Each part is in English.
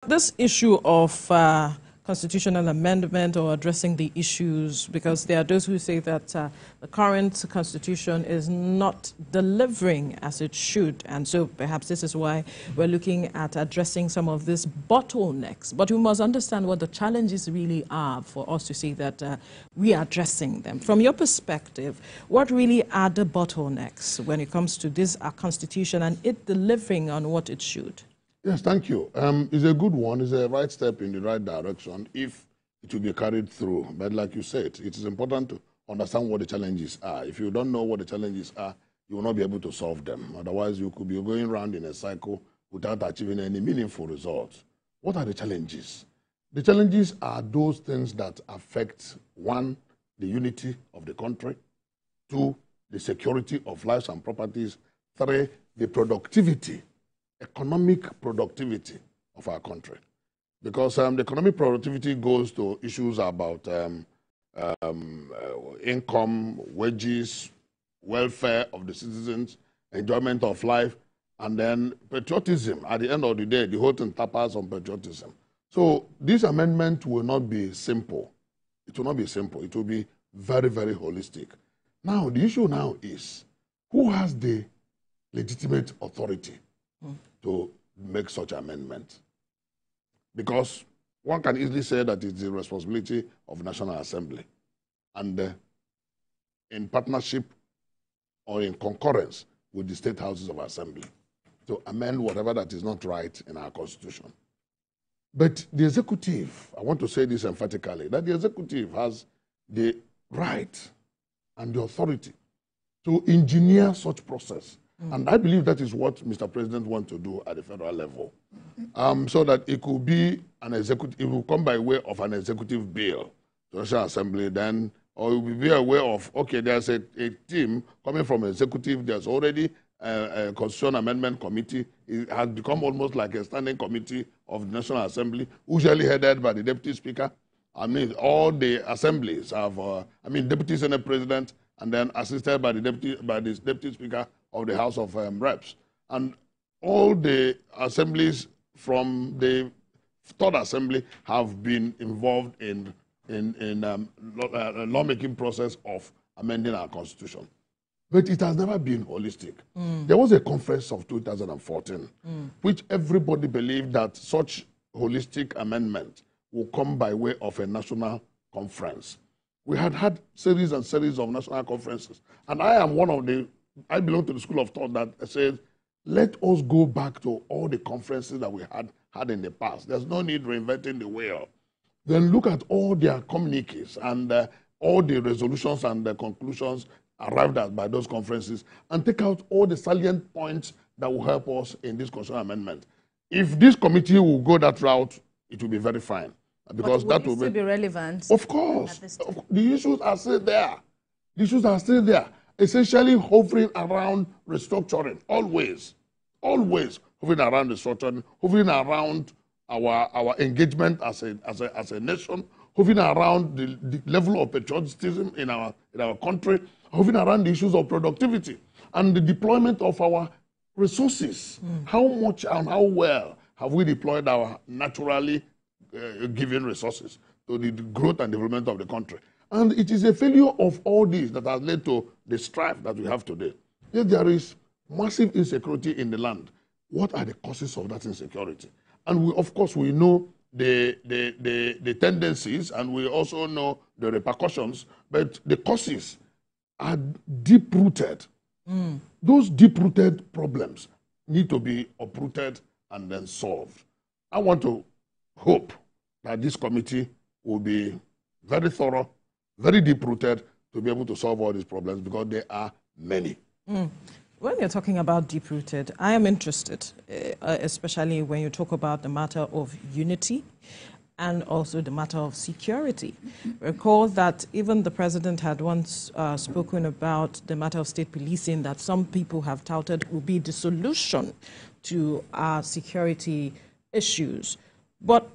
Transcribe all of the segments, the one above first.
This issue of constitutional amendment or addressing the issues, because there are those who say that the current constitution is not delivering as it should, and so perhaps this is why we're looking at addressing some of these bottlenecks. But we must understand what the challenges really are for us to see that we are addressing them. From your perspective, what really are the bottlenecks when it comes to this constitution and it delivering on what it should? Yes, thank you. It's a good one. It's a right step in the right direction if it will be carried through. But like you said, it is important to understand what the challenges are. If you don't know what the challenges are, you will not be able to solve them. Otherwise, you could be going around in a cycle without achieving any meaningful results. What are the challenges? The challenges are those things that affect, one, the unity of the country, two, the security of lives and properties, three, the productivity, economic productivity of our country. Because the economic productivity goes to issues about income, wages, welfare of the citizens, enjoyment of life, and then patriotism. At the end of the day, the whole thing tappers on patriotism. So this amendment will not be simple. It will not be simple. It will be very, very holistic. Now, the issue now is, who has the legitimate authority to make such amendment? Because one can easily say that it's the responsibility of the National Assembly and in partnership or in concurrence with the state houses of assembly to amend whatever that is not right in our constitution. But the executive, I want to say this emphatically, that the executive has the right and the authority to engineer such process. And I believe that is what Mr. President wants to do at the federal level. So that it could be an executive, it will come by way of an executive bill to the National Assembly, then, or it will be aware of, okay, there's a team coming from executive, there's already a Constitution Amendment Committee. It has become almost like a standing committee of the National Assembly, usually headed by the Deputy Speaker. I mean, all the assemblies have, Deputy Senate President, and then assisted by the Deputy Speaker of the House of Reps. And all the assemblies from the Third Assembly have been involved in lawmaking process of amending our Constitution. But it has never been holistic. There was a conference of 2014, which everybody believed that such holistic amendment will come by way of a national conference. We had series and series of national conferences. And I am one of the, I belong to the school of thought that says, let us go back to all the conferences that we had in the past. There's no need reinventing the wheel. Then look at all their communiques and all the resolutions and the conclusions arrived at by those conferences and take out all the salient points that will help us in this constitutional amendment. If this committee will go that route, it will be very fine. Because that will still be relevant. Of course. The issues are still there. The issues are still there. Essentially hovering around restructuring, always hovering around restructuring, hovering around our engagement as a nation, hovering around the level of patriotism in our country, hovering around the issues of productivity and the deployment of our resources. How much and how well have we deployed our naturally given resources to the growth and development of the country? And it is a failure of all these that has led to the strife that we have today. Yes, there is massive insecurity in the land. What are the causes of that insecurity? And we, of course, we know the tendencies and we also know the repercussions, but the causes are deep-rooted. Those deep-rooted problems need to be uprooted and then solved. I want to hope that this committee will be very thorough, very deep-rooted to be able to solve all these problems because there are many. When you're talking about deep-rooted, I am interested, especially when you talk about the matter of unity and also the matter of security. Recall that even the president had once spoken about the matter of state policing that some people have touted will be the solution to our security issues. But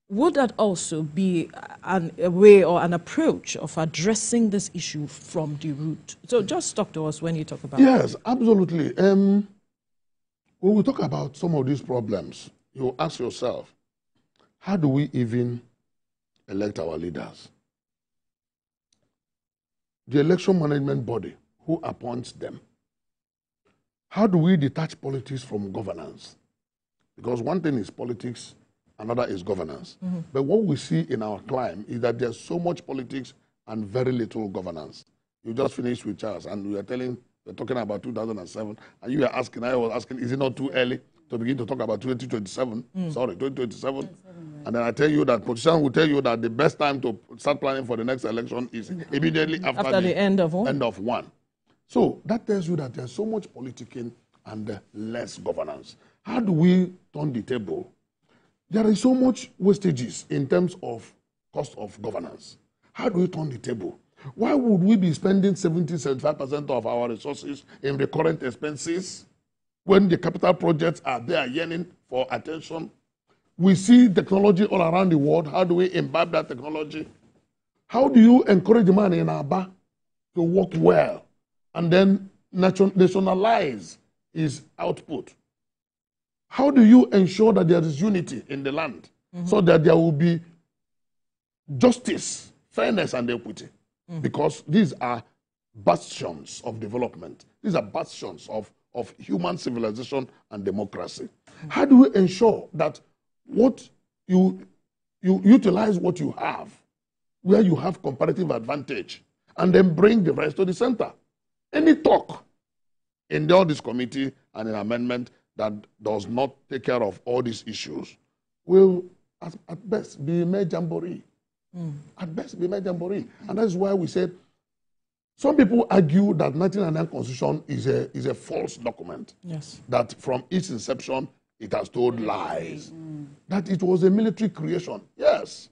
would that also be a way or an approach of addressing this issue from the root? So just talk to us when you talk about Yes, absolutely. When we talk about some of these problems, you ask yourself, how do we even elect our leaders? The election management body, who appoints them? How do we detach politics from governance? Because one thing is politics, another is governance. But what we see in our climb is that there's so much politics and very little governance. You just finished with Charles, and we're talking about 2007, and you were asking, I was asking, is it not too early to begin to talk about 2027? Sorry, 2027. And then I tell you that politicians will tell you that the best time to start planning for the next election is immediately after the end of one. So that tells you that there's so much politicking and less governance. How do we turn the table? There is so much wastages in terms of cost of governance. How do we turn the table? Why would we be spending 70-75% of our resources in the current expenses when the capital projects are there yearning for attention? We see technology all around the world. How do we imbibe that technology? How do you encourage the man in Aba to work well and then nationalize his output? How do you ensure that there is unity in the land so that there will be justice, fairness, and equity? Because these are bastions of development. These are bastions of human civilization and democracy. How do we ensure that what you utilize what you have, where you have comparative advantage, and then bring the rest to the center? Any talk in all this committee and an amendment that does not take care of all these issues will, at best, be mere jamboree. At best, be mere jamboree. And that's why we said, some people argue that 1999 Constitution is a false document. Yes. That from its inception, it has told lies. That it was a military creation. Yes.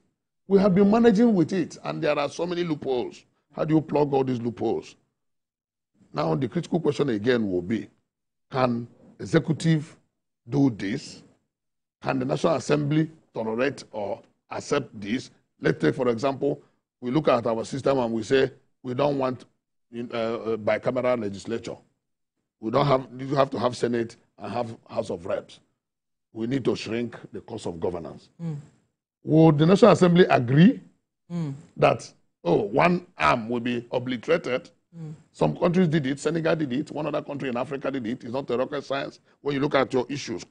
We have been managing with it, and there are so many loopholes. How do you plug all these loopholes? Now, the critical question again will be, can executive do this? Can the National Assembly tolerate or accept this? Let's take, for example, we look at our system and we say, we don't want bicameral legislature. We don't have, you have to have Senate and have House of Reps. We need to shrink the cost of governance. Would the National Assembly agree that, one arm will be obliterated? Some countries did it. Senegal did it. One other country in Africa did it. It's not a rocket science. When you look at your issues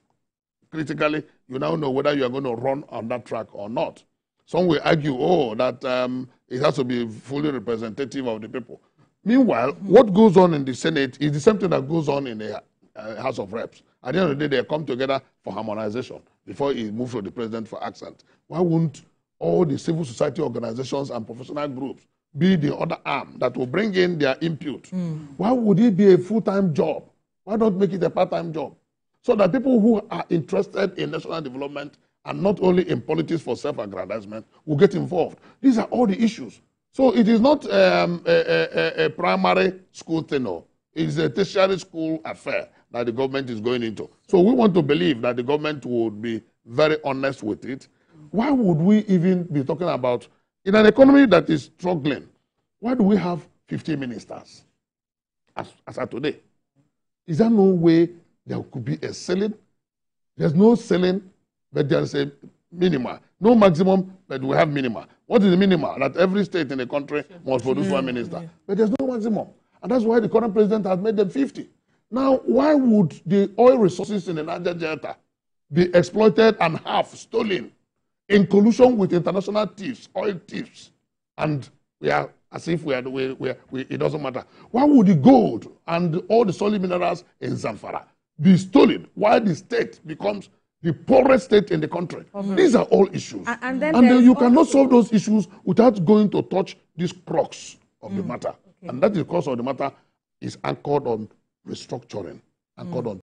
critically, you now know whether you are going to run on that track or not. Some will argue, that it has to be fully representative of the people. Meanwhile, what goes on in the Senate is the same thing that goes on in the House of Reps. At the end of the day, they come together for harmonization before it moves to the president for accent. Why wouldn't all the civil society organizations and professional groups be the other arm that will bring in their input? Why would it be a full-time job? Why not make it a part-time job? So that people who are interested in national development and not only in politics for self-aggrandizement will get involved. These are all the issues. So it is not a primary school thing. No. It's a tertiary school affair that the government is going into. So we want to believe that the government would be very honest with it. Why would we even be talking about, in an economy that is struggling, why do we have 50 ministers as of today? Is there no way there could be a ceiling? There's no ceiling, but there's a minima. No maximum, but we have minima. What is the minima? That every state in the country must produce one minister. But there's no maximum. And that's why the current president has made them 50. Now, why would the oil resources in the Niger Delta be exploited and half stolen in collusion with international thieves, oil thieves? And we are as if it doesn't matter. Why would the gold and all the solid minerals in Zamfara be stolen while the state becomes the poorest state in the country? These are all issues. And then you cannot solve those issues without going to touch these crux of the matter. And that is the cause of the matter is anchored on restructuring, anchored on